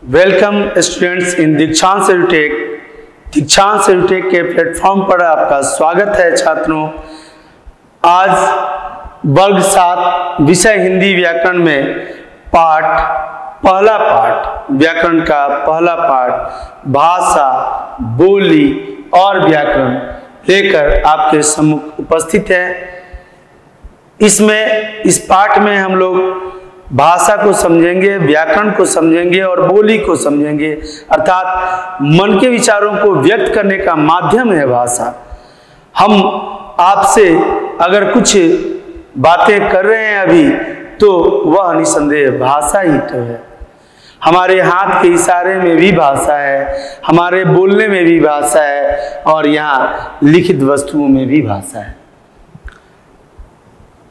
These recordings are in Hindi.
वेलकम स्टूडेंट्स इन दीक्षांत एडुटेक। दीक्षांत एडुटेक के प्लेटफॉर्म पर आपका स्वागत है छात्रों। आज वर्ग 7 विषय हिंदी व्याकरण में पहला पाठ व्याकरण का पहला पाठ भाषा, बोली और व्याकरण लेकर आपके सम्मुख उपस्थित है। इस पाठ में हम लोग भाषा को समझेंगे, व्याकरण को समझेंगे और बोली को समझेंगे, अर्थात मन के विचारों को व्यक्त करने का माध्यम है भाषा। हम आपसे अगर कुछ बातें कर रहे हैं अभी, तो वह निसंदेह भाषा ही तो है। हमारे हाथ के इशारे में भी भाषा है, हमारे बोलने में भी भाषा है और यहाँ लिखित वस्तुओं में भी भाषा है।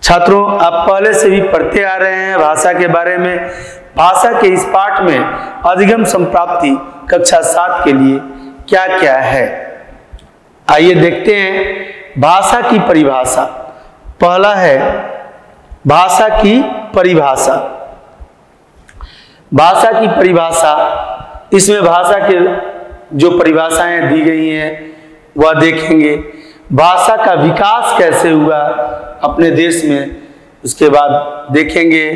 छात्रों, आप पहले से भी पढ़ते आ रहे हैं भाषा के बारे में। भाषा के इस पाठ में अधिगम संप्राप्ति कक्षा 7 के लिए क्या क्या है, आइए देखते हैं। भाषा की परिभाषा, पहला है भाषा की परिभाषा। भाषा की परिभाषा, इसमें भाषा के जो परिभाषाएं दी गई हैं वह देखेंगे। भाषा का विकास कैसे हुआ अपने देश में, उसके बाद देखेंगे।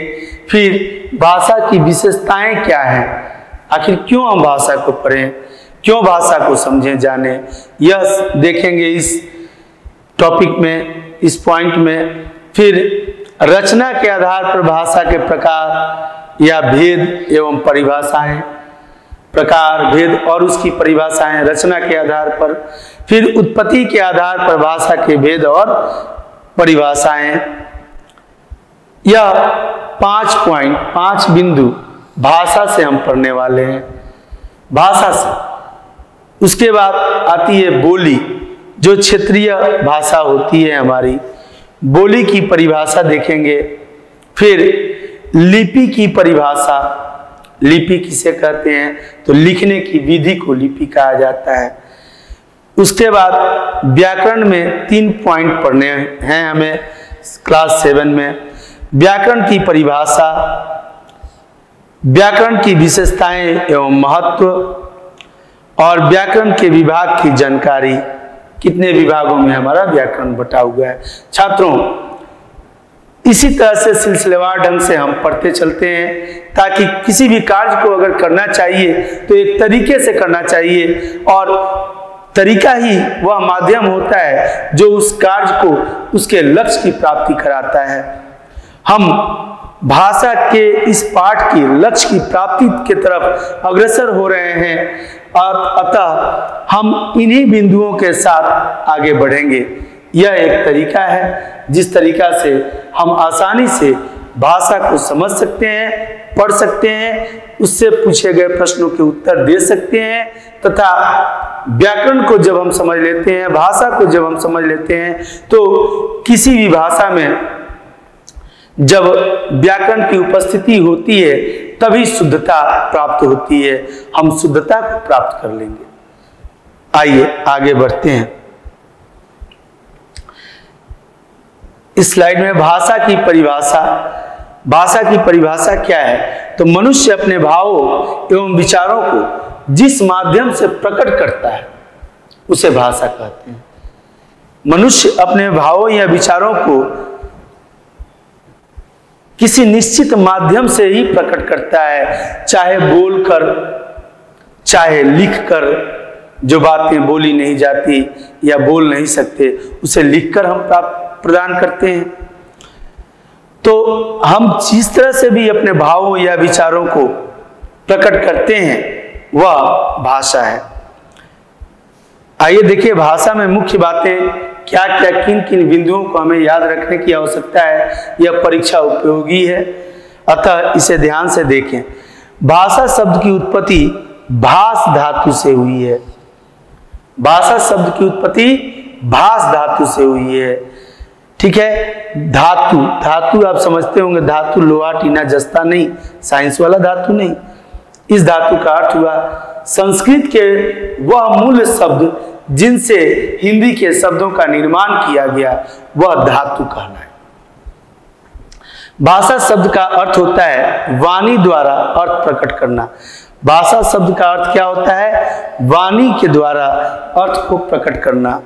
फिर भाषा की विशेषताएं क्या हैं, आखिर क्यों हम भाषा को पढ़ें, क्यों भाषा को समझें जाने, यह देखेंगे इस टॉपिक में, इस पॉइंट में। फिर रचना के आधार पर भाषा के प्रकार या भेद एवं परिभाषाएं, प्रकार भेद और उसकी परिभाषाएं रचना के आधार पर। फिर उत्पत्ति के आधार पर भाषा के भेद और परिभाषाएं। यह 5 पॉइंट, 5 बिंदु भाषा से हम पढ़ने वाले हैं, भाषा से। उसके बाद आती है बोली, जो क्षेत्रीय भाषा होती है हमारी। बोली की परिभाषा देखेंगे। फिर लिपि की परिभाषा, लिपि किसे कहते हैं, तो लिखने की विधि को लिपि कहा जाता है। उसके बाद व्याकरण में 3 पॉइंट पढ़ने हैं हमें क्लास 7 में। व्याकरण की परिभाषा, व्याकरण की विशेषताएं एवं महत्व और व्याकरण के विभाग की जानकारी। कितने विभागों में हमारा व्याकरण बटा हुआ है छात्रों। इसी तरह से सिलसिलेवार ढंग से हम पढ़ते चलते हैं, ताकि किसी भी कार्य को अगर करना चाहिए तो एक तरीके से करना चाहिए, और तरीका ही वह माध्यम होता है जो उस कार्य को उसके लक्ष्य की प्राप्ति कराता है। हम भाषा के इस पाठ की लक्ष्य की प्राप्ति की तरफ अग्रसर हो रहे हैं, और अतः हम इन्हीं बिंदुओं के साथ आगे बढ़ेंगे। यह एक तरीका है जिस तरीका से हम आसानी से भाषा को समझ सकते हैं, पढ़ सकते हैं, उससे पूछे गए प्रश्नों के उत्तर दे सकते हैं, तथा व्याकरण को जब हम समझ लेते हैं, भाषा को जब हम समझ लेते हैं, तो किसी भी भाषा में जब व्याकरण की उपस्थिति होती है तभी शुद्धता प्राप्त होती है। हम शुद्धता को प्राप्त कर लेंगे। आइए आगे बढ़ते हैं। इस स्लाइड में भाषा की परिभाषा, भाषा की परिभाषा क्या है, तो मनुष्य अपने भावों एवं विचारों को जिस माध्यम से प्रकट करता है उसे भाषा कहते हैं। मनुष्य अपने भावों या विचारों को किसी निश्चित माध्यम से ही प्रकट करता है, चाहे बोलकर, चाहे लिखकर। जो बातें बोली नहीं जाती या बोल नहीं सकते, उसे लिखकर हम प्रदान करते हैं। तो हम जिस तरह से भी अपने भावों या विचारों को प्रकट करते हैं वह भाषा है। आइए देखिए भाषा में मुख्य बातें क्या क्या, किन किन बिंदुओं को हमें याद रखने की आवश्यकता है। यह परीक्षा उपयोगी है, अतः इसे ध्यान से देखें। भाषा शब्द की उत्पत्ति भाष धातु से हुई है। भाषा शब्द की उत्पत्ति भाष धातु से हुई है, ठीक है। धातु, धातु आप समझते होंगे, धातु लोहा टीना जस्ता नहीं, साइंस वाला धातु नहीं। इस धातु का अर्थ हुआ संस्कृत के वह मूल शब्द जिनसे हिंदी के शब्दों का निर्माण किया गया, वह धातु कहना है। भाषा शब्द का अर्थ होता है वाणी द्वारा अर्थ प्रकट करना। भाषा शब्द का अर्थ क्या होता है? वाणी के द्वारा अर्थ को प्रकट करना।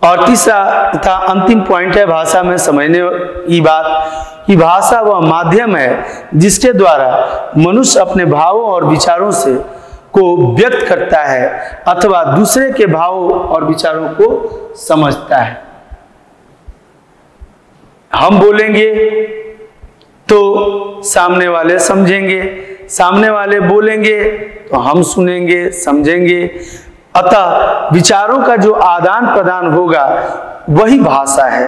और तीसरा तथा अंतिम पॉइंट है भाषा में समझने की बात कि भाषा वह माध्यम है जिसके द्वारा मनुष्य अपने भावों और विचारों से को व्यक्त करता है अथवा दूसरे के भावों और विचारों को समझता है। हम बोलेंगे तो सामने वाले समझेंगे, सामने वाले बोलेंगे तो हम सुनेंगे, समझेंगे। अतः विचारों का जो आदान प्रदान होगा वही भाषा है।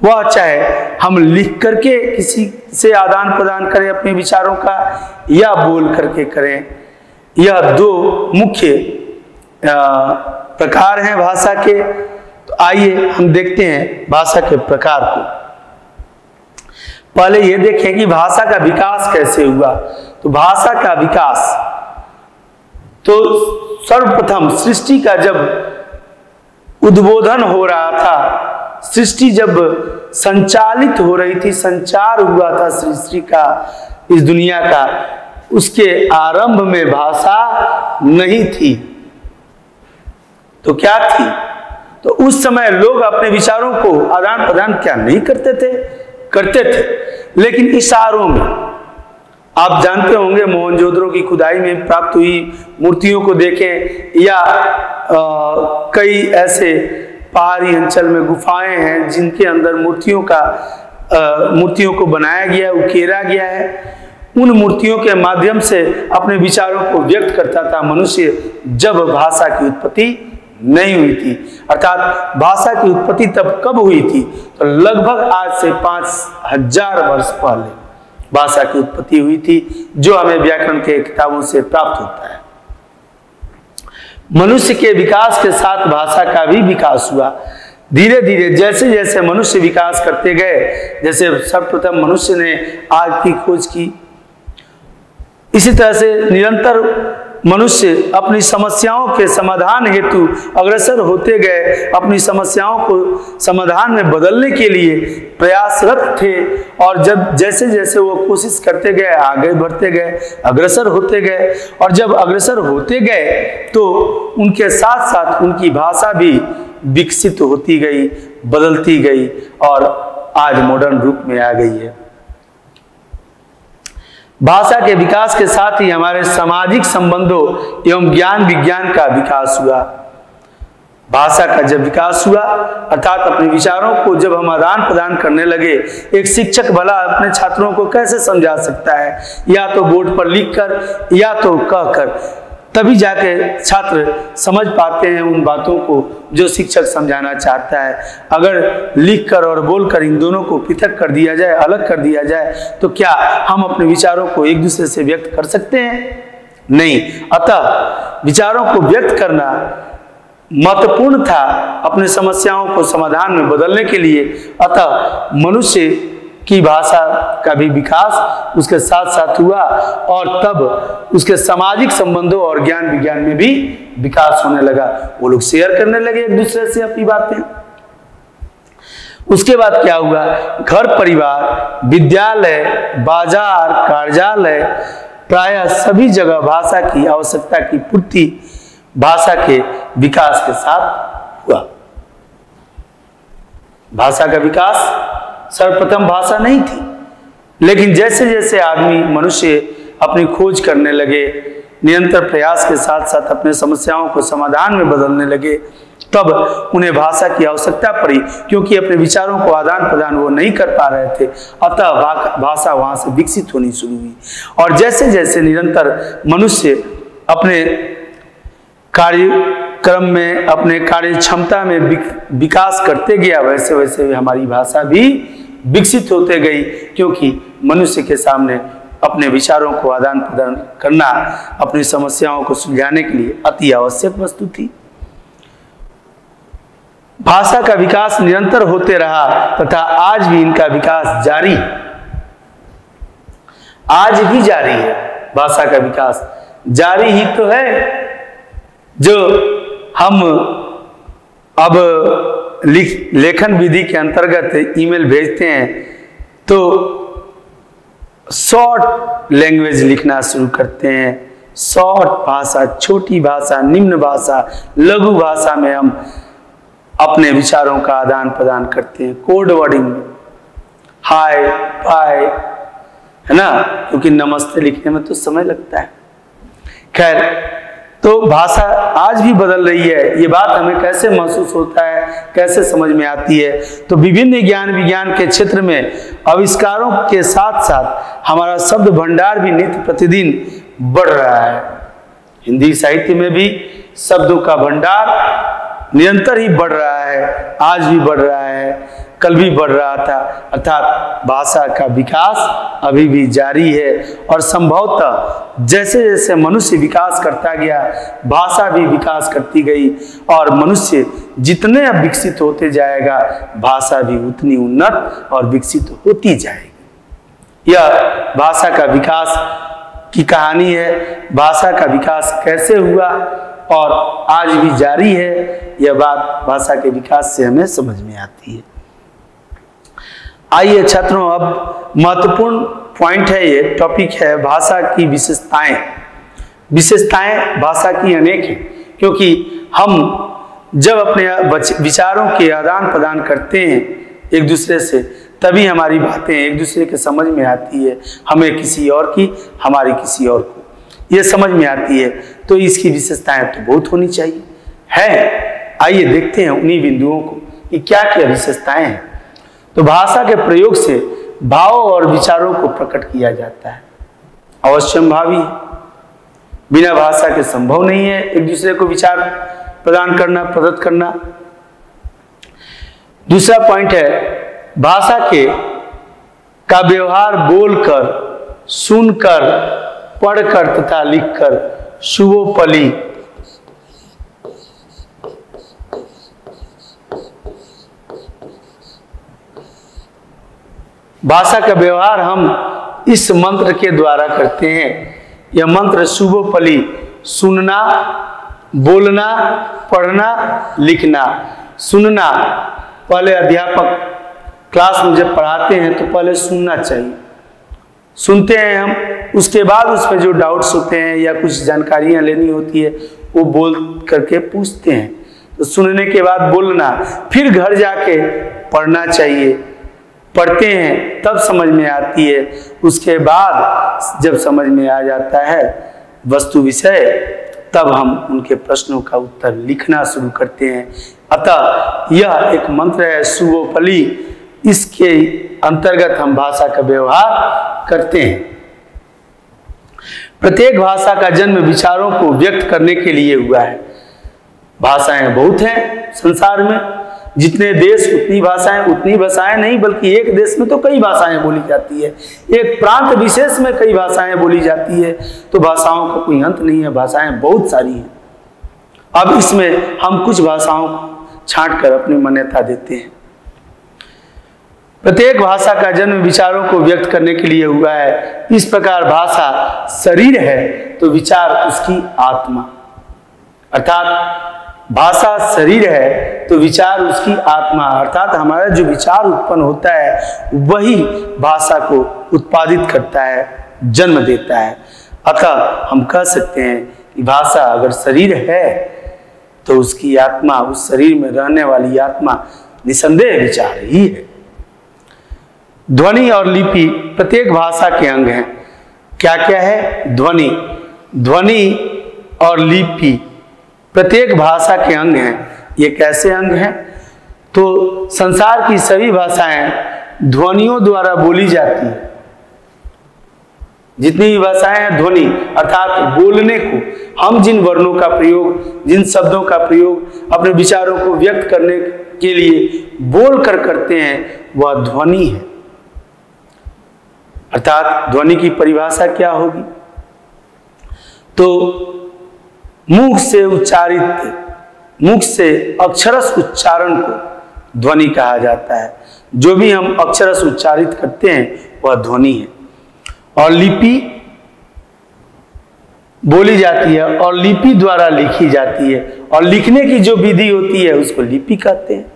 वह चाहे हम लिख करके किसी से आदान प्रदान करें अपने विचारों का या बोल करके करें। यह दो मुख्य प्रकार हैं भाषा के। तो आइए हम देखते हैं भाषा के प्रकार को। पहले ये देखें कि भाषा का विकास कैसे हुआ। तो भाषा का विकास तो सर्वप्रथम सृष्टि का जब उद्बोधन हो रहा था, सृष्टि जब संचालित हो रही थी, संचार हुआ था सृष्टि का इस दुनिया का, उसके आरंभ में भाषा नहीं थी। तो क्या थी? तो उस समय लोग अपने विचारों को आदान प्रदान क्या नहीं करते थे? करते थे, लेकिन इशारों में। आप जानते होंगे मोहनजोदड़ो की खुदाई में प्राप्त हुई मूर्तियों को देखें या कई ऐसे पहाड़ी अंचल में गुफाएं हैं जिनके अंदर मूर्तियों को बनाया गया, उकेरा गया है। उन मूर्तियों के माध्यम से अपने विचारों को व्यक्त करता था मनुष्य, जब भाषा की उत्पत्ति नहीं हुई थी। अर्थात भाषा की उत्पत्ति तब कब हुई थी? तो लगभग आज से 5000 वर्ष पहले भाषा की उत्पत्ति हुई थी, जो हमें व्याकरण के किताबों से प्राप्त होता है। मनुष्य के विकास के साथ भाषा का भी विकास हुआ। धीरे धीरे जैसे जैसे मनुष्य विकास करते गए, जैसे सर्वप्रथम मनुष्य ने आग की खोज की, इसी तरह से निरंतर मनुष्य अपनी समस्याओं के समाधान हेतु अग्रसर होते गए, अपनी समस्याओं को समाधान में बदलने के लिए प्रयासरत थे। और जब जैसे जैसे वो कोशिश करते गए, आगे बढ़ते गए, अग्रसर होते गए, और जब अग्रसर होते गए तो उनके साथ साथ उनकी भाषा भी विकसित होती गई, बदलती गई और आज मॉडर्न रूप में आ गई है। भाषा के विकास के साथ ही हमारे सामाजिक संबंधों एवं ज्ञान विज्ञान का विकास हुआ। भाषा का जब विकास हुआ अर्थात अपने विचारों को जब हम आदान प्रदान करने लगे, एक शिक्षक भला अपने छात्रों को कैसे समझा सकता है? या तो बोर्ड पर लिखकर या तो कहकर, तभी जाके छात्र समझ पाते हैं उन बातों को जो शिक्षक समझाना चाहता है। अगर लिखकर और बोलकर इन दोनों को पृथक कर दिया जाए, अलग कर दिया जाए, तो क्या हम अपने विचारों को एक दूसरे से व्यक्त कर सकते हैं? नहीं। अतः विचारों को व्यक्त करना महत्वपूर्ण था अपने समस्याओं को समाधान में बदलने के लिए। अतः मनुष्य की भाषा का भी विकास उसके साथ साथ हुआ और तब उसके सामाजिक संबंधों और ज्ञान विज्ञान में भी विकास होने लगा। वो लोग शेयर करने लगे एक दूसरे से अपनी बातें। उसके बाद क्या हुआ? घर परिवार, विद्यालय, बाजार, कार्यालय, प्रायः सभी जगह भाषा की आवश्यकता की पूर्ति भाषा के विकास के साथ हुआ। भाषा का विकास सर्वप्रथम भाषा नहीं थी, लेकिन जैसे जैसे आदमी मनुष्य अपनी खोज करने लगे, निरंतर प्रयास के साथ साथ अपने समस्याओं को समाधान में बदलने लगे, तब उन्हें भाषा की आवश्यकता पड़ी, क्योंकि अपने विचारों को आदान प्रदान वो नहीं कर पा रहे थे। अतः भाषा वहां से विकसित होनी शुरू हुई। और जैसे जैसे निरंतर मनुष्य अपने कार्यक्रम में, अपने कार्य क्षमता में विकास करते गया, वैसे वैसे हमारी भाषा भी विकसित होते गई, क्योंकि मनुष्य के सामने अपने विचारों को आदान प्रदान करना अपनी समस्याओं को सुलझाने के लिए अति आवश्यक वस्तु थी। भाषा का विकास निरंतर होते रहा तथा आज भी इनका विकास जारी, आज भी जारी है। भाषा का विकास जारी ही तो है जो हम अब लेखन विधि के अंतर्गत ईमेल भेजते हैं तो शॉर्ट लैंग्वेज लिखना शुरू करते हैं, शॉर्ट भाषा, छोटी भाषा, निम्न भाषा, लघु भाषा में हम अपने विचारों का आदान प्रदान करते हैं। कोड वर्डिंग में हाय बाय, है ना, क्योंकि नमस्ते लिखने में तो समय लगता है। खैर, तो भाषा आज भी बदल रही है। ये बात हमें कैसे महसूस होता है, कैसे समझ में आती है? तो विभिन्न ज्ञान विज्ञान के क्षेत्र में आविष्कारों के साथ साथ हमारा शब्द भंडार भी नित्य प्रतिदिन बढ़ रहा है। हिंदी साहित्य में भी शब्दों का भंडार निरंतर ही बढ़ रहा है, आज भी बढ़ रहा है, कल भी बढ़ रहा था। अर्थात भाषा का विकास अभी भी जारी है और संभवतः जैसे जैसे मनुष्य विकास करता गया, भाषा भी विकास करती गई और मनुष्य जितने अब विकसित होते जाएगा, भाषा भी उतनी उन्नत और विकसित होती जाएगी। यह भाषा का विकास की कहानी है। भाषा का विकास कैसे हुआ और आज भी जारी है, यह बात भाषा के विकास से हमें समझ में आती है। आइए छात्रों, अब महत्वपूर्ण पॉइंट है, ये टॉपिक है भाषा की विशेषताएं। विशेषताएं भाषा की अनेक हैं, क्योंकि हम जब अपने विचारों के आदान प्रदान करते हैं एक दूसरे से, तभी हमारी बातें एक दूसरे के समझ में आती है। हमें किसी और की, हमारी किसी और को ये समझ में आती है। तो इसकी विशेषताएं तो बहुत होनी चाहिए है। आइए देखते हैं उन्हीं बिंदुओं को कि क्या क्या विशेषताएं हैं। तो भाषा के प्रयोग से भाव और विचारों को प्रकट किया जाता है। अवश्यंभावी, बिना भाषा के संभव नहीं है एक दूसरे को विचार प्रदान करना, प्रदत्त करना। दूसरा पॉइंट है, भाषा का व्यवहार बोलकर, सुनकर, पढ़कर तथा लिखकर शुभोपली भाषा का व्यवहार हम इस मंत्र के द्वारा करते हैं। यह मंत्र शुभोपली, सुनना, बोलना, पढ़ना, लिखना। सुनना, पहले अध्यापक क्लास में जब पढ़ाते हैं तो पहले सुनना चाहिए। सुनते हैं हम, उसके बाद उसमें जो डाउट्स होते हैं या कुछ जानकारियां लेनी होती है वो बोल करके पूछते हैं। तो सुनने के बाद बोलना, फिर घर जाके पढ़ना चाहिए। पढ़ते हैं तब समझ में आती है। उसके बाद जब समझ में आ जाता है वस्तु विषय, तब हम उनके प्रश्नों का उत्तर लिखना शुरू करते हैं। अतः यह एक मंत्र है शुभोपली, इसके अंतर्गत हम भाषा का व्यवहार करते हैं। प्रत्येक भाषा का जन्म विचारों को व्यक्त करने के लिए हुआ है। भाषाएं बहुत हैं संसार में, जितने देश उतनी भाषाएं नहीं, बल्कि एक देश में तो कई भाषाएं बोली जाती है, एक प्रांत विशेष में कई भाषाएं बोली जाती है। तो भाषाओं का कोई अंत नहीं है, भाषाएं बहुत सारी हैं। अब इसमें हम कुछ भाषाओं को छांट कर अपनी मान्यता देते हैं। प्रत्येक भाषा का जन्म विचारों को व्यक्त करने के लिए हुआ है। इस प्रकार भाषा शरीर है तो विचार उसकी आत्मा, अर्थात भाषा शरीर है तो विचार उसकी आत्मा, अर्थात हमारा जो विचार उत्पन्न होता है वही भाषा को उत्पादित करता है, जन्म देता है। अतः हम कह सकते हैं कि भाषा अगर शरीर है तो उसकी आत्मा, उस शरीर में रहने वाली आत्मा निसंदेह विचार ही है। ध्वनि और लिपि प्रत्येक भाषा के अंग हैं। क्या क्या है? ध्वनि और लिपि प्रत्येक भाषा के अंग हैं। ये कैसे अंग हैं? तो संसार की सभी भाषाएं ध्वनियों द्वारा बोली जाती है। जितनी भी भाषाएं हैं ध्वनि, अर्थात बोलने को हम जिन वर्णों का प्रयोग, जिन शब्दों का प्रयोग अपने विचारों को व्यक्त करने के लिए बोल कर करते हैं, वह ध्वनि है। अर्थात ध्वनि की परिभाषा क्या होगी? तो मुख से उच्चारित, मुख से अक्षरस उच्चारण को ध्वनि कहा जाता है। जो भी हम अक्षरस उच्चारित करते हैं वह ध्वनि है। और लिपि बोली जाती है और लिपि द्वारा लिखी जाती है, और लिखने की जो विधि होती है उसको लिपि कहते हैं।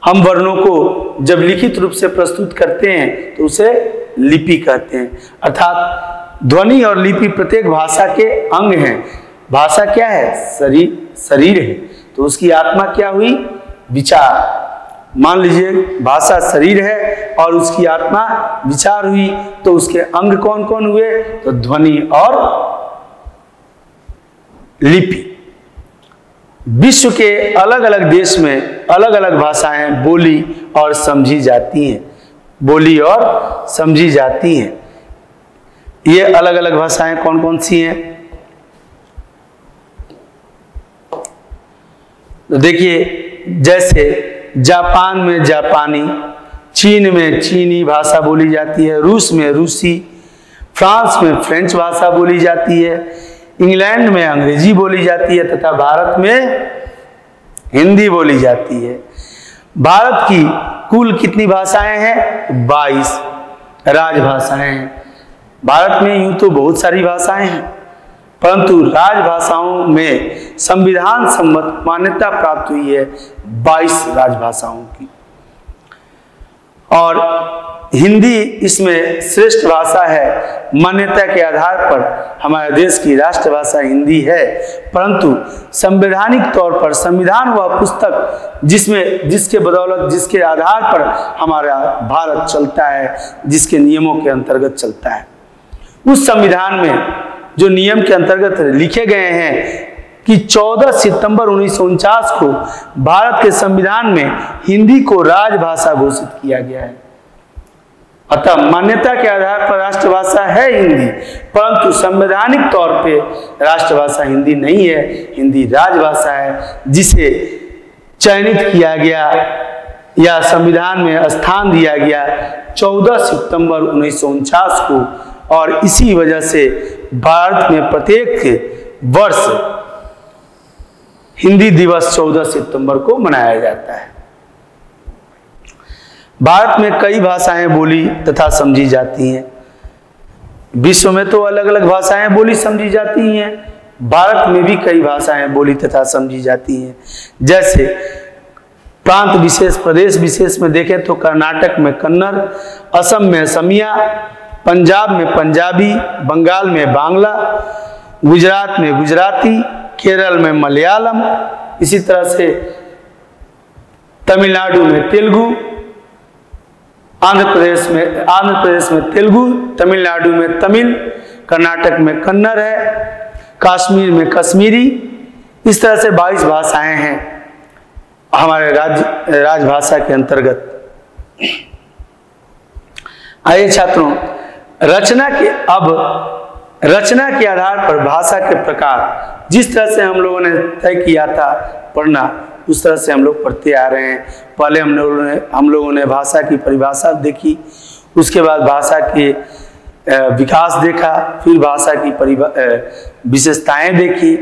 हम वर्णों को जब लिखित रूप से प्रस्तुत करते हैं तो उसे लिपि कहते हैं। अर्थात ध्वनि और लिपि प्रत्येक भाषा के अंग हैं। भाषा क्या है? शरीर है, तो उसकी आत्मा क्या हुई? विचार। मान लीजिए भाषा शरीर है और उसकी आत्मा विचार हुई, तो उसके अंग कौन कौन हुए? तो ध्वनि और लिपि। विश्व के अलग अलग देश में अलग अलग भाषाएं बोली और समझी जाती हैं। बोली और समझी जाती हैं। ये अलग अलग भाषाएं कौन कौन सी हैं? तो देखिए, जैसे जापान में जापानी, चीन में चीनी भाषा बोली जाती है, रूस में रूसी, फ्रांस में फ्रेंच भाषा बोली जाती है, इंग्लैंड में अंग्रेजी बोली जाती है तथा भारत में हिंदी बोली जाती है। भारत की कुल कितनी भाषाएं हैं? 22 राजभाषाएं हैं। भारत में यूं तो बहुत सारी भाषाएं हैं, परंतु राजभाषाओं में संविधान सम्मत मान्यता प्राप्त हुई है 22 राजभाषाओं की, और हिंदी इसमें श्रेष्ठ भाषा है। मान्यता के आधार पर हमारे देश की राष्ट्रभाषा हिंदी है, परंतु संवैधानिक तौर पर संविधान वह पुस्तक जिसके बदौलत, जिसके आधार पर हमारा भारत चलता है, जिसके नियमों के अंतर्गत चलता है, उस संविधान में जो नियम के अंतर्गत लिखे गए हैं कि 14 सितंबर 1949 को भारत के संविधान में हिंदी को राजभाषा घोषित किया गया है। अतः मान्यता के आधार पर राष्ट्रभाषा है हिंदी, परंतु संवैधानिक तौर पे राष्ट्रभाषा हिंदी नहीं है, हिंदी राजभाषा है, जिसे चयनित किया गया या संविधान में स्थान दिया गया 14 सितंबर 1949 को। और इसी वजह से भारत में प्रत्येक वर्ष हिंदी दिवस 14 सितंबर को मनाया जाता है। भारत में कई भाषाएं बोली तथा समझी जाती हैं। विश्व में तो अलग अलग भाषाएं बोली समझी जाती हैं, भारत में भी कई भाषाएं बोली तथा समझी जाती हैं। जैसे प्रांत विशेष, प्रदेश विशेष में देखें तो कर्नाटक में कन्नड़, असम में असमिया, पंजाब में पंजाबी, बंगाल में बांग्ला, गुजरात में गुजराती, केरल में मलयालम, इसी तरह से तमिलनाडु में तेलुगु, आंध्र प्रदेश में तेलुगु, तमिलनाडु में तमिल, कर्नाटक में कन्नड़ है, कश्मीर में कश्मीरी। इस तरह से 22 भाषाएं हैं हमारे राजभाषा के अंतर्गत। आइए छात्रों, रचना के आधार पर भाषा के प्रकार जिस तरह से हम लोगों ने तय किया था पढ़ना, उस तरह से हम लोग पढ़ते आ रहे हैं। पहले हम लोगों ने भाषा की परिभाषा देखी, उसके बाद भाषा के विकास देखा, फिर भाषा की विशेषताएं देखी,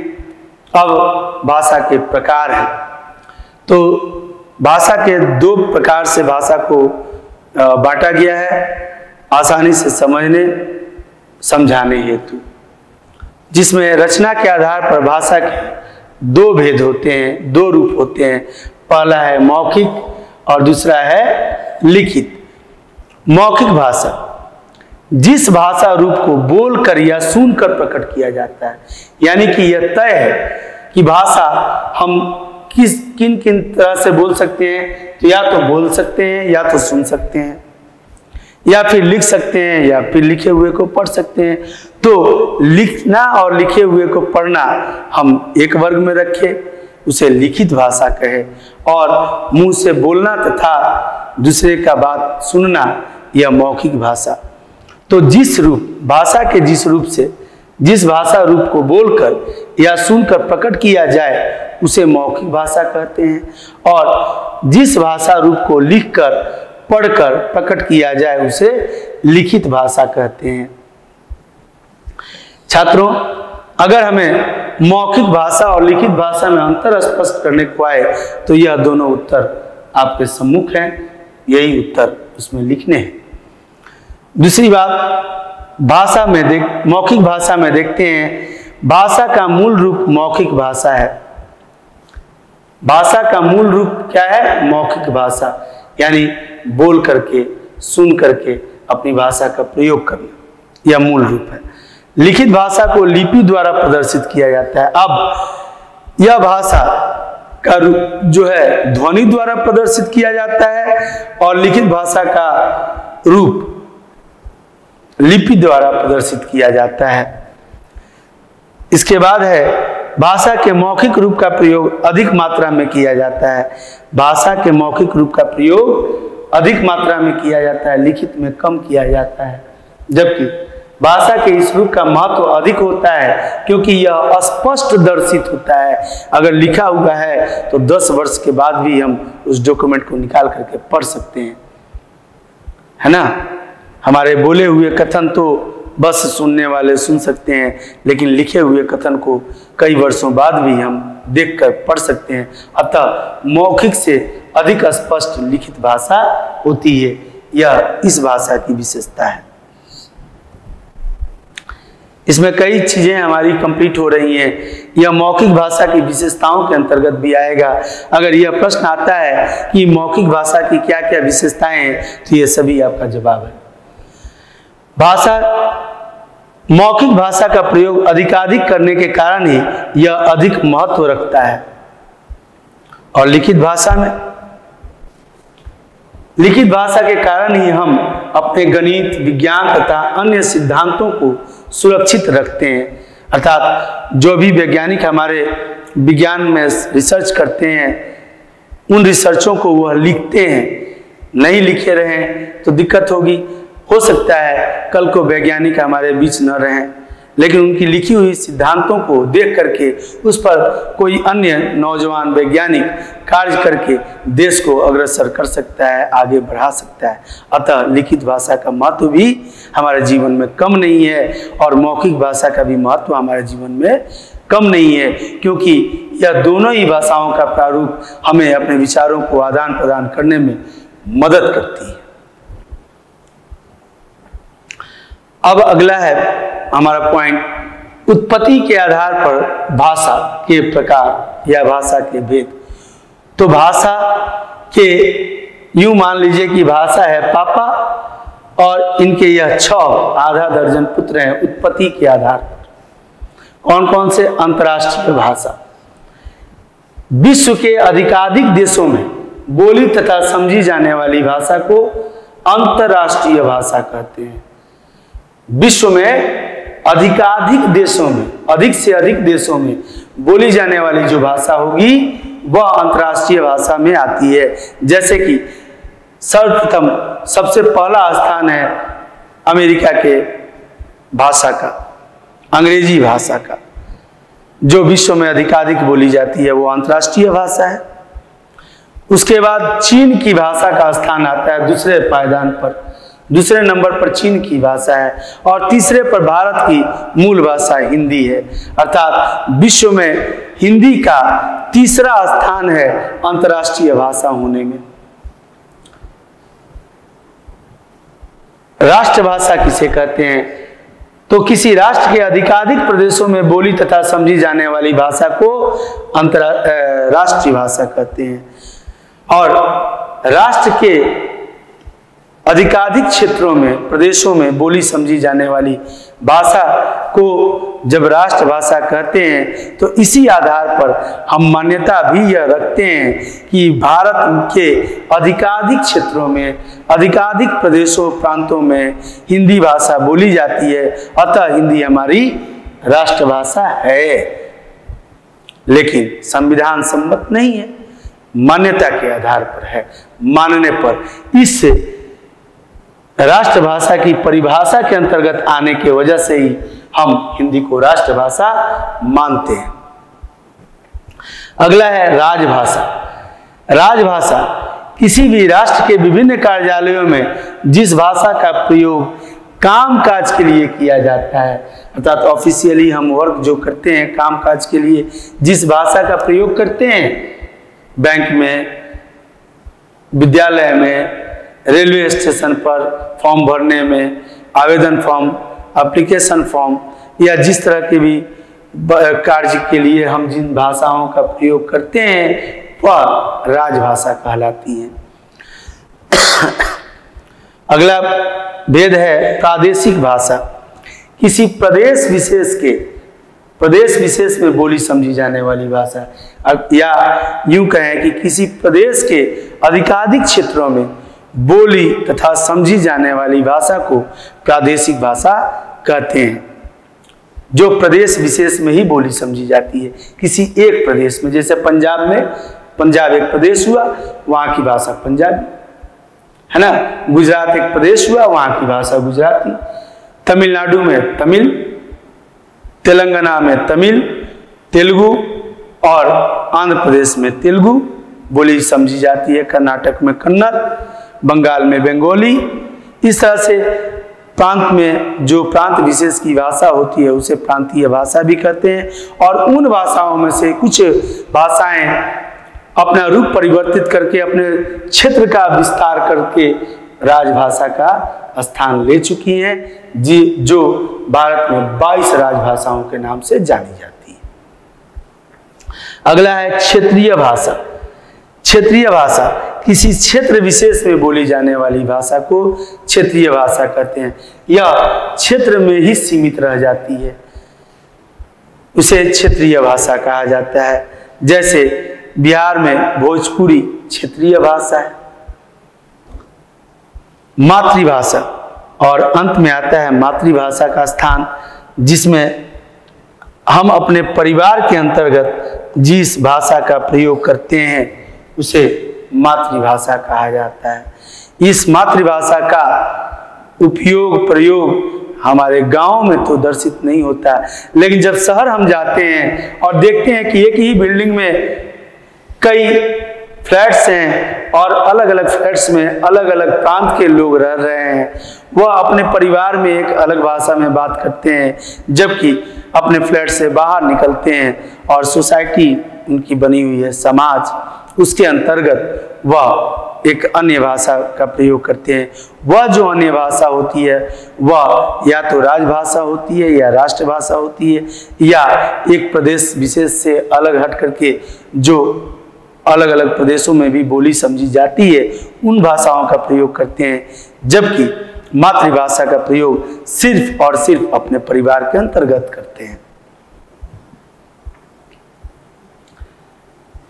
अब भाषा के प्रकार हैं। तो भाषा के 2 प्रकार से भाषा को बांटा गया है आसानी से समझने समझाने हेतु, जिसमें रचना के आधार पर भाषा के 2 भेद होते हैं, 2 रूप होते हैं। पहला है मौखिक और दूसरा है लिखित। मौखिक भाषा, जिस भाषा रूप को बोलकर या सुनकर प्रकट किया जाता है, यानी कि यह तय है कि भाषा हम किन किन तरह से बोल सकते हैं। तो या तो बोल सकते हैं, या तो सुन सकते हैं, या फिर लिख सकते हैं, या फिर लिखे हुए को पढ़ सकते हैं। तो लिखना और लिखे हुए को पढ़ना हम एक वर्ग में रखें, उसे लिखित भाषा कहे, और मुंह से बोलना तथा दूसरे का बात सुनना यह मौखिक भाषा। तो जिस भाषा रूप को बोलकर या सुनकर प्रकट किया जाए उसे मौखिक भाषा कहते हैं, और जिस भाषा रूप को लिखकर पढ़कर प्रकट किया जाए उसे लिखित भाषा कहते हैं। छात्रों, अगर हमें मौखिक भाषा और लिखित भाषा में अंतर स्पष्ट करने को आए तो यह दोनों उत्तर आपके सम्मुख हैं, यही उत्तर उसमें लिखने हैं। दूसरी बात, मौखिक भाषा में देखते हैं, भाषा का मूल रूप मौखिक भाषा है। भाषा का मूल रूप क्या है? मौखिक भाषा, यानी बोल करके, सुन करके अपनी भाषा का प्रयोग करना, यह मूल रूप है। लिखित भाषा को लिपि द्वारा प्रदर्शित किया जाता है। अब यह भाषा का रूप जो है ध्वनि द्वारा प्रदर्शित किया जाता है और लिखित भाषा का रूप लिपि द्वारा प्रदर्शित किया जाता है। इसके बाद है भाषा के मौखिक रूप का प्रयोग अधिक मात्रा में किया जाता है। भाषा के मौखिक रूप का प्रयोग अधिक मात्रा में किया जाता है, लिखित में कम किया जाता है। जबकि भाषा के इस रूप का महत्व अधिक होता है क्योंकि यह स्पष्ट दर्शित होता है। अगर लिखा हुआ है तो 10 वर्ष के बाद भी हम उस डॉक्यूमेंट को निकाल करके पढ़ सकते हैं, है ना। हमारे बोले हुए कथन तो बस सुनने वाले सुन सकते हैं, लेकिन लिखे हुए कथन को कई वर्षों बाद भी हम देखकर पढ़ सकते हैं। अतः मौखिक से अधिक स्पष्ट लिखित भाषा होती है, यह इस भाषा की विशेषता है। इसमें कई चीजें हमारी कंप्लीट हो रही हैं। यह मौखिक भाषा की विशेषताओं के अंतर्गत भी आएगा। अगर यह प्रश्न आता है कि मौखिक भाषा की क्या क्या विशेषताएं हैं, तो ये सभी आपका जवाब है। मौखिक भाषा का प्रयोग अधिकाधिक करने के कारण ही यह अधिक महत्व रखता है। और लिखित भाषा के कारण ही हम अपने गणित, विज्ञान तथा अन्य सिद्धांतों को सुरक्षित रखते हैं। अर्थात जो भी वैज्ञानिक हमारे विज्ञान में रिसर्च करते हैं, उन रिसर्चों को वह लिखते हैं। नहीं लिखे रहें तो दिक्कत होगी। हो सकता है कल को वैज्ञानिक हमारे बीच न रहें, लेकिन उनकी लिखी हुई सिद्धांतों को देख करके उस पर कोई अन्य नौजवान वैज्ञानिक कार्य करके देश को अग्रसर कर सकता है, आगे बढ़ा सकता है। अतः लिखित भाषा का महत्व भी हमारे जीवन में कम नहीं है और मौखिक भाषा का भी महत्व हमारे जीवन में कम नहीं है, क्योंकि यह दोनों ही भाषाओं का प्रारूप हमें अपने विचारों को आदान प्रदान करने में मदद करती है। अब अगला है हमारा पॉइंट, उत्पत्ति के आधार पर भाषा के प्रकार या भाषा के भेद। तो भाषा के यूं मान लीजिए कि भाषा है पापा और इनके यह 6 आधा दर्जन पुत्र हैं उत्पत्ति के आधार पर। कौन कौन से? अंतर्राष्ट्रीय भाषा। विश्व के अधिकाधिक देशों में बोली तथा समझी जाने वाली भाषा को अंतर्राष्ट्रीय भाषा कहते हैं। विश्व में अधिकाधिक देशों में, अधिक से अधिक देशों में बोली जाने वाली जो भाषा होगी वह अंतर्राष्ट्रीय भाषा में आती है। जैसे कि सर्वप्रथम सबसे पहला स्थान है अमेरिका के भाषा का, अंग्रेजी भाषा का, जो विश्व में अधिकाधिक बोली जाती है वो अंतर्राष्ट्रीय भाषा है। उसके बाद चीन की भाषा का स्थान आता है दूसरे पायदान पर, दूसरे नंबर पर चीन की भाषा है और तीसरे पर भारत की मूल भाषा हिंदी है। अर्थात विश्व में हिंदी का तीसरा स्थान है अंतर्राष्ट्रीय भाषा होने में। राष्ट्रभाषा किसे कहते हैं? तो किसी राष्ट्र के अधिकाधिक प्रदेशों में बोली तथा समझी जाने वाली भाषा को राष्ट्रीय भाषा कहते हैं। और राष्ट्र के अधिकाधिक क्षेत्रों में, प्रदेशों में बोली समझी जाने वाली भाषा को जब राष्ट्रभाषा कहते हैं तो इसी आधार पर हम मान्यता भी यह रखते हैं कि भारत के अधिकाधिक क्षेत्रों में, अधिकाधिक प्रदेशों, प्रांतों में हिंदी भाषा बोली जाती है। अतः हिंदी हमारी राष्ट्रभाषा है, लेकिन संविधान सम्मत नहीं है, मान्यता के आधार पर है। मानने पर इस राष्ट्रभाषा की परिभाषा के अंतर्गत आने की वजह से ही हम हिंदी को राष्ट्रभाषा मानते हैं। अगला है राजभाषा। राजभाषा किसी भी राष्ट्र के विभिन्न कार्यालयों में जिस भाषा का प्रयोग कामकाज के लिए किया जाता है, अर्थात ऑफिशियली हम वर्क जो करते हैं कामकाज के लिए जिस भाषा का प्रयोग करते हैं, बैंक में, विद्यालय में, रेलवे स्टेशन पर फॉर्म भरने में, आवेदन फॉर्म, एप्लीकेशन फॉर्म या जिस तरह के भी कार्य के लिए हम जिन भाषाओं का प्रयोग करते हैं वह राजभाषा कहलाती हैं। अगला भेद है प्रादेशिक भाषा। किसी प्रदेश विशेष में बोली समझी जाने वाली भाषा, या यूं कहें कि किसी प्रदेश के अधिकाधिक क्षेत्रों में बोली तथा समझी जाने वाली भाषा को प्रादेशिक भाषा कहते हैं, जो प्रदेश विशेष में ही बोली समझी जाती है। किसी एक प्रदेश में, जैसे पंजाब में, पंजाब एक प्रदेश हुआ, वहां की भाषा पंजाबी है ना। गुजरात एक प्रदेश हुआ, वहां की भाषा गुजराती। तमिलनाडु में तमिल, तेलंगाना में तमिल, तेलुगु, और आंध्र प्रदेश में तेलुगु बोली समझी जाती है। कर्नाटक में कन्नड़, बंगाल में बंगाली। इस तरह से प्रांत में जो प्रांत विशेष की भाषा होती है उसे प्रांतीय भाषा भी कहते हैं। और उन भाषाओं में से कुछ भाषाएं अपना रूप परिवर्तित करके अपने क्षेत्र का विस्तार करके राजभाषा का स्थान ले चुकी हैं, जो भारत में 22 राजभाषाओं के नाम से जानी जाती है। अगला है क्षेत्रीय भाषा। क्षेत्रीय भाषा किसी क्षेत्र विशेष में बोली जाने वाली भाषा को क्षेत्रीय भाषा कहते हैं। यह क्षेत्र में ही सीमित रह जाती है, उसे क्षेत्रीय भाषा कहा जाता है। जैसे बिहार में भोजपुरी क्षेत्रीय भाषा है। मातृभाषा, और अंत में आता है मातृभाषा का स्थान, जिसमें हम अपने परिवार के अंतर्गत जिस भाषा का प्रयोग करते हैं उसे मातृभाषा कहा जाता है। इस मातृभाषा का उपयोग प्रयोग हमारे गांव में तो दर्शित नहीं होता, लेकिन जब शहर हम जाते हैं और देखते हैं कि एक ही बिल्डिंग में कई फ्लैट्स हैं और अलग अलग फ्लैट्स में अलग अलग प्रांत के लोग रह रहे हैं, वह अपने परिवार में एक अलग भाषा में बात करते हैं, जबकि अपने फ्लैट से बाहर निकलते हैं और सोसाइटी उनकी बनी हुई है, समाज, उसके अंतर्गत वह एक अन्य भाषा का प्रयोग करते हैं। वह जो अन्य भाषा होती है वह या तो राजभाषा होती है या राष्ट्रभाषा होती है, या एक प्रदेश विशेष से अलग हट करके जो अलग अलग प्रदेशों में भी बोली समझी जाती है उन भाषाओं का प्रयोग करते हैं, जबकि मातृभाषा का प्रयोग सिर्फ और सिर्फ अपने परिवार के अंतर्गत करते हैं।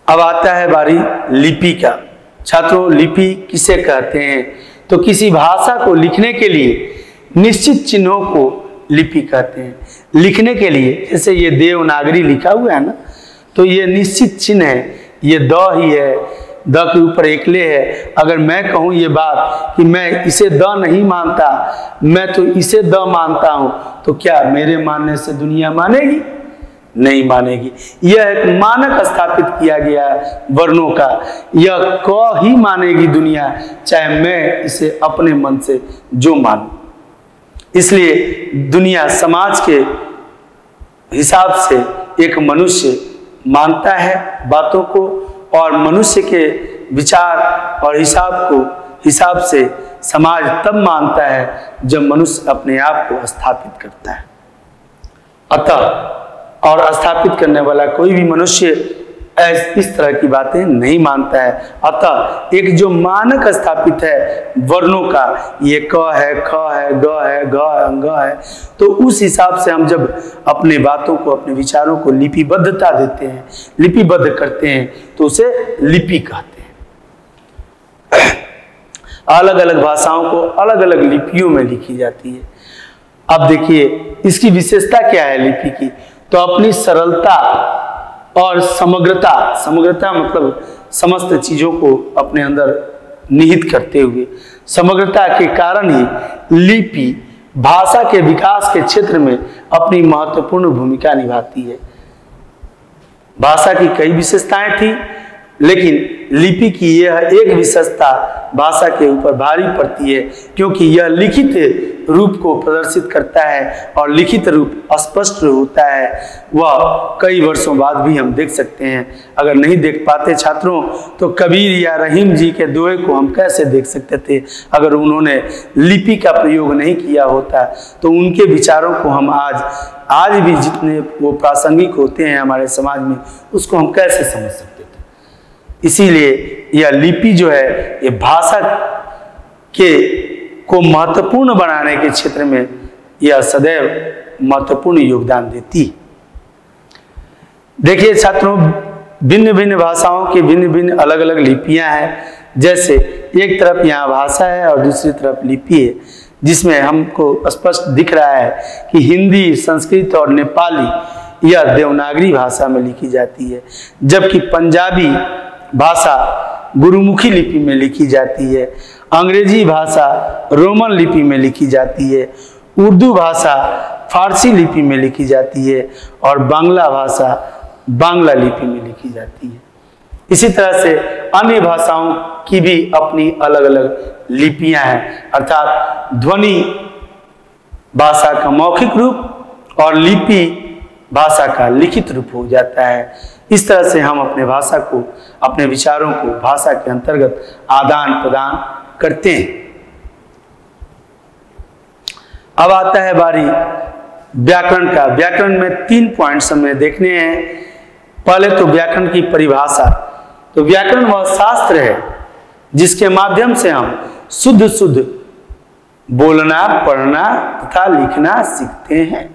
अब आता है बारी लिपि का। छात्रों, लिपि किसे कहते हैं? तो किसी भाषा को लिखने के लिए निश्चित चिन्हों को लिपि कहते हैं। लिखने के लिए, जैसे ये देवनागरी लिखा हुआ है ना, तो ये निश्चित चिन्ह है, ये द ही है, द के ऊपर एकले है। अगर मैं कहूँ ये बात कि मैं इसे द नहीं मानता, मैं तो इसे द मानता हूँ, तो क्या मेरे मानने से दुनिया मानेगी? नहीं मानेगी। यह एक मानक स्थापित किया गया वर्णों का, यह क ही मानेगी दुनिया, चाहे मैं इसे अपने मन से जो मानूं। इसलिए दुनिया समाज के हिसाब से एक मनुष्य मानता है बातों को, और मनुष्य के विचार और हिसाब से समाज तब मानता है जब मनुष्य अपने आप को स्थापित करता है। अतः और स्थापित करने वाला कोई भी मनुष्य इस तरह की बातें नहीं मानता है। अतः एक जो मानक स्थापित है वर्णों का, ये क है, ख है, ग है, घ है, ङ है, तो उस हिसाब से हम जब अपने बातों को, अपने विचारों को लिपिबद्धता देते हैं, लिपिबद्ध करते हैं, तो उसे लिपि कहते हैं। अलग अलग भाषाओं को अलग अलग लिपियों में लिखी जाती है। अब देखिए इसकी विशेषता क्या है लिपि की, तो अपनी सरलता और समग्रता, समग्रता मतलब समस्त चीजों को अपने अंदर निहित करते हुए, समग्रता के कारण ही लिपि भाषा के विकास के क्षेत्र में अपनी महत्वपूर्ण भूमिका निभाती है। भाषा की कई विशेषताएं थी, लेकिन लिपि की यह एक विशेषता भाषा के ऊपर भारी पड़ती है, क्योंकि यह लिखित रूप को प्रदर्शित करता है और लिखित रूप स्पष्ट होता है। वह कई वर्षों बाद भी हम देख सकते हैं। अगर नहीं देख पाते छात्रों, तो कबीर या रहीम जी के दोहे को हम कैसे देख सकते थे? अगर उन्होंने लिपि का प्रयोग नहीं किया होता तो उनके विचारों को हम आज भी जितने वो प्रासंगिक होते हैं हमारे समाज में, उसको हम कैसे समझ सकते थे? इसीलिए यह लिपि जो है, ये भाषा को महत्वपूर्ण बनाने के क्षेत्र में यह सदैव महत्वपूर्ण योगदान देती है। देखिए छात्रों, भिन्न भिन्न भाषाओं की भिन्न भिन्न अलग अलग लिपियां हैं। जैसे एक तरफ यहाँ भाषा है और दूसरी तरफ लिपि है, जिसमें हमको स्पष्ट दिख रहा है कि हिंदी, संस्कृत और नेपाली यह देवनागरी भाषा में लिखी जाती है, जबकि पंजाबी भाषा गुरुमुखी लिपि में लिखी जाती है, अंग्रेजी भाषा रोमन लिपि में लिखी जाती है, उर्दू भाषा फारसी लिपि में लिखी जाती है और बांग्ला भाषा बांग्ला लिपि में लिखी जाती है। इसी तरह से अन्य भाषाओं की भी अपनी अलग अलग लिपियां हैं, अर्थात ध्वनि भाषा का मौखिक रूप और लिपि भाषा का लिखित रूप हो जाता है। इस तरह से हम अपने भाषा को, अपने विचारों को भाषा के अंतर्गत आदान प्रदान करते हैं। अब आता है बारी व्याकरण का। व्याकरण में 3 पॉइंट्स हमें देखने हैं। पहले तो व्याकरण की परिभाषा। तो व्याकरण वह शास्त्र है जिसके माध्यम से हम शुद्ध शुद्ध बोलना, पढ़ना तथा लिखना सीखते हैं।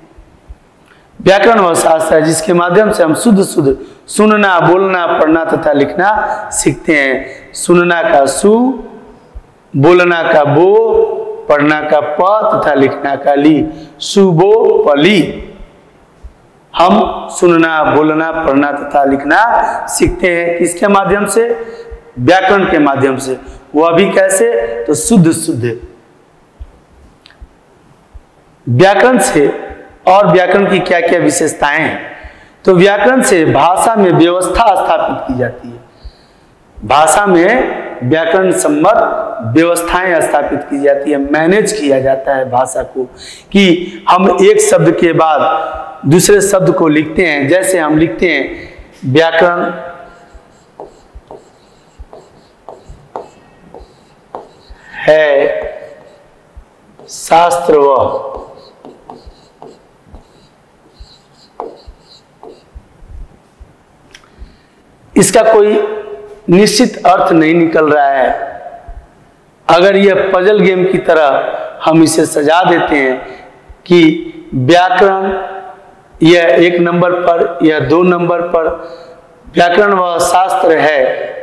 व्याकरण वह शास्त्र है जिसके माध्यम से हम शुद्ध शुद्ध सुनना, बोलना, पढ़ना तथा लिखना सीखते हैं। सुनना का सु, बोलना का बो, पढ़ना का प तथा लिखना का ली, सुबो पली। हम सुनना, बोलना, पढ़ना तथा लिखना सीखते हैं किसके माध्यम से? व्याकरण के माध्यम से। वह भी कैसे? तो शुद्ध शुद्ध। व्याकरण से और व्याकरण की क्या क्या विशेषताएं हैं? तो व्याकरण से भाषा में व्यवस्था स्थापित की जाती है। भाषा में व्याकरण सम्मत व्यवस्थाएं स्थापित की जाती है, मैनेज किया जाता है भाषा को, कि हम एक शब्द के बाद दूसरे शब्द को लिखते हैं। जैसे हम लिखते हैं व्याकरण है शास्त्र व इसका कोई निश्चित अर्थ नहीं निकल रहा है। अगर यह पजल गेम की तरह हम इसे सजा देते हैं कि व्याकरण यह 1 नंबर पर, यह 2 नंबर पर, व्याकरण वह शास्त्र है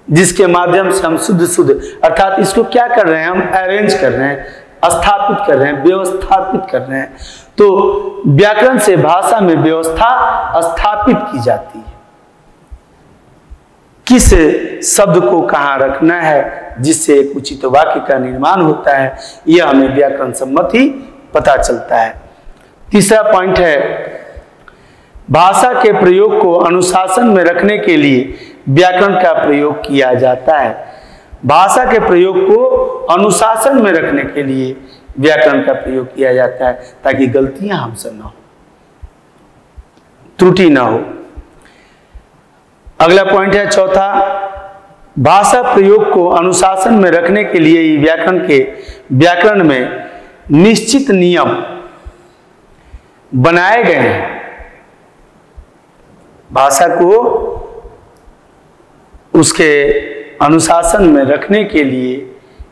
जिसके माध्यम से हम शुद्ध शुद्ध, अर्थात इसको क्या कर रहे हैं? हम अरेंज कर रहे हैं, स्थापित कर रहे हैं, व्यवस्थापित कर रहे हैं। तो व्याकरण से भाषा में व्यवस्था स्थापित की जाती है। किस शब्द को कहाँ रखना है जिससे एक उचित वाक्य का निर्माण होता है, यह हमें व्याकरण सम्मत ही पता चलता है। तीसरा पॉइंट है, भाषा के प्रयोग को अनुशासन में रखने के लिए व्याकरण का प्रयोग किया जाता है। भाषा के प्रयोग को अनुशासन में रखने के लिए व्याकरण का प्रयोग किया जाता है, ताकि गलतियां हमसे न हो, त्रुटि न हो। अगला पॉइंट है चौथा, भाषा प्रयोग को अनुशासन में रखने के लिए व्याकरण में निश्चित नियम बनाए गए हैं। भाषा को उसके अनुशासन में रखने के लिए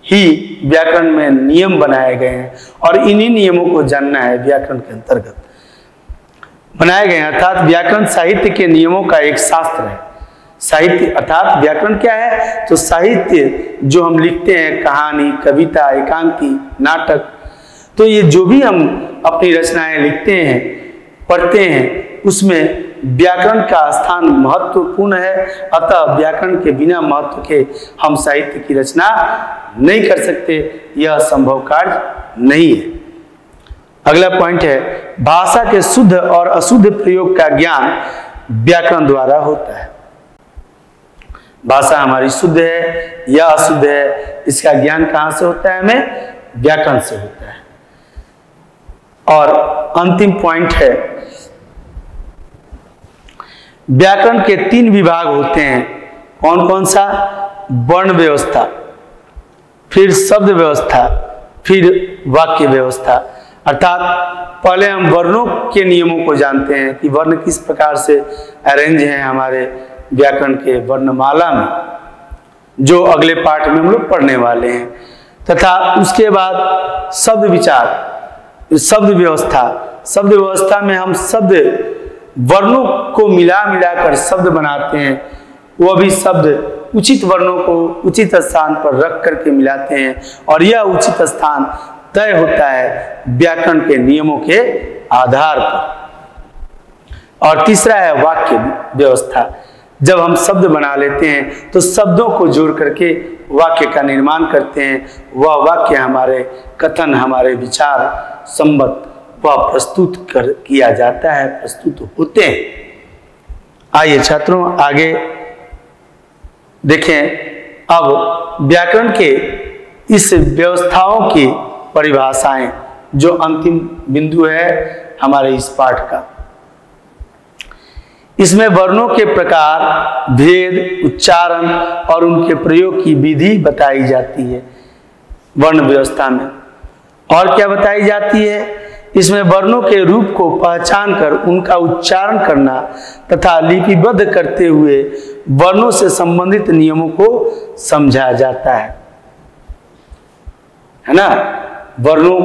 ही व्याकरण में नियम बनाए गए हैं, और इन्हीं नियमों को जानना है व्याकरण के अंतर्गत बनाए गए हैं। अर्थात व्याकरण साहित्य के नियमों का एक शास्त्र है। साहित्य अर्थात व्याकरण क्या है? तो साहित्य जो हम लिखते हैं, कहानी, कविता, एकांकी, नाटक, तो ये जो भी हम अपनी रचनाएं लिखते हैं, पढ़ते हैं, उसमें व्याकरण का स्थान महत्वपूर्ण है। अतः व्याकरण के बिना महत्व के हम साहित्य की रचना नहीं कर सकते, यह संभव कार्य नहीं है। अगला पॉइंट है, भाषा के शुद्ध और अशुद्ध प्रयोग का ज्ञान व्याकरण द्वारा होता है। भाषा हमारी शुद्ध है या अशुद्ध है, इसका ज्ञान कहाँ से होता है? हमें व्याकरण से होता है। और अंतिम पॉइंट है, व्याकरण के 3 विभाग होते हैं। कौन कौन सा? वर्ण व्यवस्था, फिर शब्द व्यवस्था, फिर वाक्य व्यवस्था। अर्थात पहले हम वर्णों के नियमों को जानते हैं कि वर्ण किस प्रकार से अरेंज हैं हमारे व्याकरण के वर्णमाला में, जो अगले पाठ में हम लोग पढ़ने वाले हैं। तथा उसके बाद शब्द विचार, शब्द व्यवस्था में हम शब्द वर्णों को मिला कर शब्द बनाते हैं, वह भी शब्द उचित वर्णों को उचित स्थान पर रख करके मिलाते हैं, और यह उचित स्थान तय होता है व्याकरण के नियमों के आधार पर। और तीसरा है वाक्य व्यवस्था। जब हम शब्द बना लेते हैं तो शब्दों को जोड़ करके वाक्य का निर्माण करते हैं, वह वाक्य हमारे कथन, हमारे विचार संबत वह प्रस्तुत किया जाता है, प्रस्तुत होते हैं। आइए छात्रों आगे देखें अब व्याकरण के इस व्यवस्थाओं की परिभाषाएं, जो अंतिम बिंदु है हमारे इस पाठ का। इसमें वर्णों के प्रकार, भेद, उच्चारण और उनके प्रयोग की विधि बताई जाती है वर्ण व्यवस्था में। और क्या बताई जाती है? इसमें वर्णों के रूप को पहचान कर उनका उच्चारण करना तथा लिपिबद्ध करते हुए वर्णों से संबंधित नियमों को समझा जाता है ना। वर्णों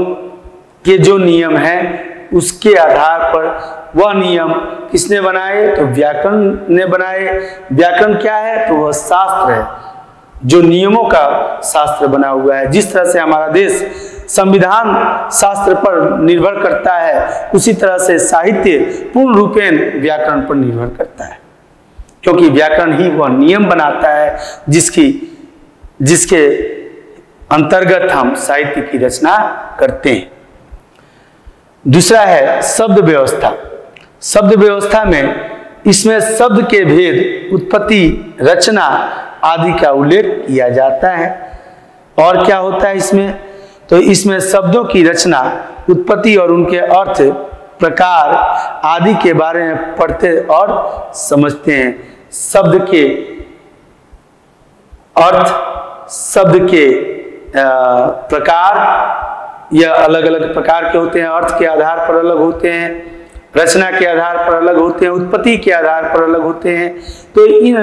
के जो नियम हैं उसके आधार पर वह नियम किसने बनाए? तो व्याकरण ने बनाए। व्याकरण क्या है? तो वह शास्त्र है, जो नियमों का शास्त्र बना हुआ है। जिस तरह से हमारा देश संविधान शास्त्र पर निर्भर करता है, उसी तरह से साहित्य पूर्ण रूपेण व्याकरण पर निर्भर करता है, क्योंकि व्याकरण ही वह नियम बनाता है जिसके अंतर्गत हम साहित्य की रचना करते हैं। दूसरा है शब्द व्यवस्था। शब्द व्यवस्था में इसमें शब्द के भेद, उत्पत्ति, रचना आदि का उल्लेख किया जाता है। और क्या होता है इसमें? तो इसमें शब्दों की रचना, उत्पत्ति और उनके अर्थ, प्रकार आदि के बारे में पढ़ते और समझते हैं। शब्द के अर्थ, शब्द के प्रकार, यह अलग अलग प्रकार के होते हैं, अर्थ के आधार पर अलग होते हैं, रचना के आधार पर अलग होते हैं, उत्पत्ति के आधार पर अलग होते हैं। तो इन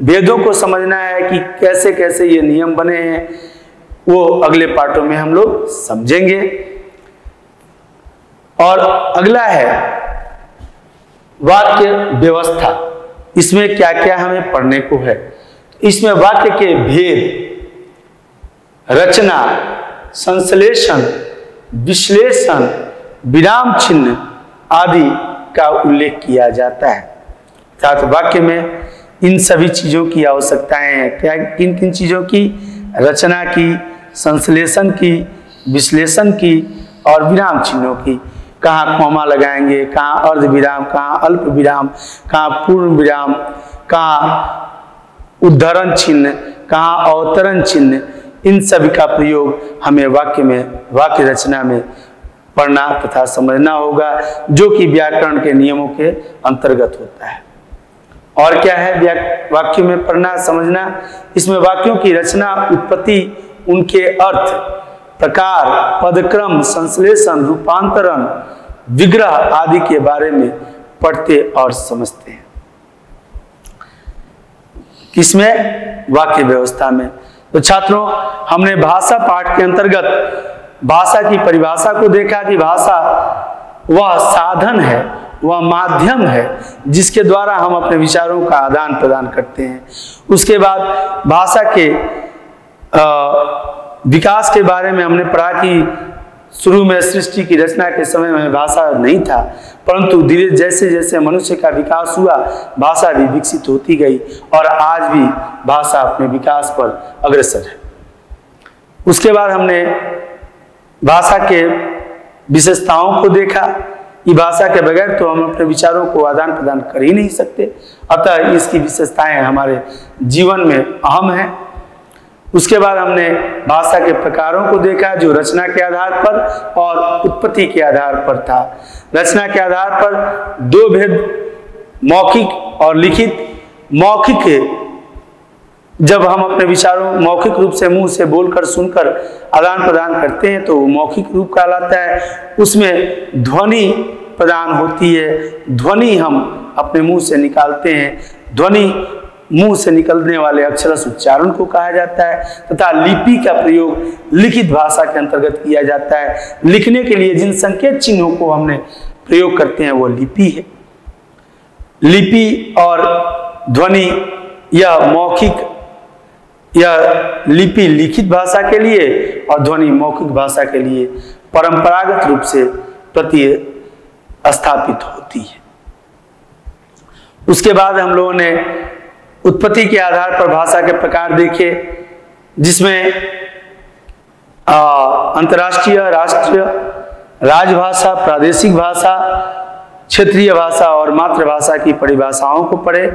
भेदों को समझना है कि कैसे कैसे ये नियम बने हैं, वो अगले पाठों में हम लोग समझेंगे। और अगला है वाक्य व्यवस्था। इसमें क्या क्या हमें पढ़ने को है? इसमें वाक्य के भेद, रचना, संश्लेषण, विश्लेषण, विराम चिन्ह आदि का उल्लेख किया जाता है। अर्थात वाक्य में इन सभी चीजों की आवश्यकताएं हैं। क्या? किन किन चीजों की? रचना की, संश्लेषण की, विश्लेषण की और विराम चिन्हों की। कहाँ कॉमा लगाएंगे, कहाँ अर्ध विराम, कहाँ अल्प विराम, कहाँ पूर्ण विराम, कहाँ उद्धरण चिन्ह, कहाँ अवतरण चिन्ह, इन सभी का प्रयोग हमें वाक्य रचना में पढ़ना तथा समझना होगा, जो कि व्याकरण के नियमों के अंतर्गत होता है। और क्या है वाक्य में पढ़ना समझना? इसमें वाक्यों की रचना, उत्पत्ति, उनके अर्थ, प्रकार, पदक्रम, संश्लेषण, रूपांतरण, विग्रह आदि के बारे में पढ़ते और समझते हैं। किसमें? वाक्य व्यवस्था में। तो छात्रों, हमने भाषा पाठ के अंतर्गत भाषा की परिभाषा को देखा कि भाषा वह साधन है, वह माध्यम है जिसके द्वारा हम अपने विचारों का आदान प्रदान करते हैं। उसके बाद भाषा के विकास के बारे में हमने पढ़ा कि शुरू में सृष्टि की रचना के समय में भाषा नहीं था, परंतु धीरे जैसे जैसे मनुष्य का विकास हुआ, भाषा भी विकसित होती गई और आज भी भाषा अपने विकास पर अग्रसर है। उसके बाद हमने भाषा के विशेषताओं को देखा कि भाषा के बगैर तो हम अपने विचारों को आदान प्रदान कर ही नहीं सकते, अतः इसकी विशेषताएं हमारे जीवन में अहम हैं। उसके बाद हमने भाषा के प्रकारों को देखा, जो रचना के आधार पर और उत्पत्ति के आधार पर था। रचना के आधार पर दो भेद, मौखिक और लिखित। मौखिक, जब हम अपने विचारों मौखिक रूप से मुंह से बोलकर सुनकर आदान प्रदान करते हैं तो मौखिक रूप कहलाता है। उसमें ध्वनि प्रदान होती है, ध्वनि हम अपने मुंह से निकालते हैं। ध्वनि मुंह से निकलने वाले अक्षरश उच्चारण को कहा जाता है, तथा लिपि का प्रयोग लिखित भाषा के अंतर्गत किया जाता है। लिखने के लिए जिन संकेत चिन्हों को हमने प्रयोग करते हैं वो लिपि है। लिपि और ध्वनि यह मौखिक, यह लिपि लिखित भाषा के लिए और ध्वनि मौखिक भाषा के लिए परंपरागत रूप से प्रतिस्थापित होती है। उसके बाद हम लोगों ने उत्पत्ति के आधार पर भाषा के प्रकार देखे, जिसमें अंतर्राष्ट्रीय, राष्ट्रीय, राजभाषा, प्रादेशिक भाषा, क्षेत्रीय भाषा और मातृभाषा की परिभाषाओं को पढ़े।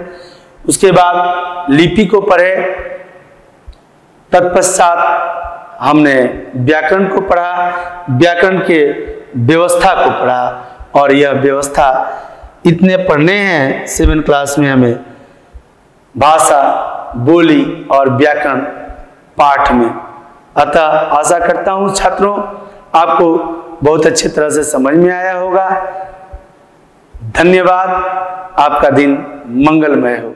उसके बाद लिपि को पढ़े। तत्पश्चात हमने व्याकरण को पढ़ा, व्याकरण के व्यवस्था को पढ़ा, और यह व्यवस्था इतने पढ़ने हैं 7 क्लास में हमें, भाषा, बोली और व्याकरण पाठ में। अतः आशा करता हूँ छात्रों आपको बहुत अच्छी तरह से समझ में आया होगा। धन्यवाद। आपका दिन मंगलमय हो।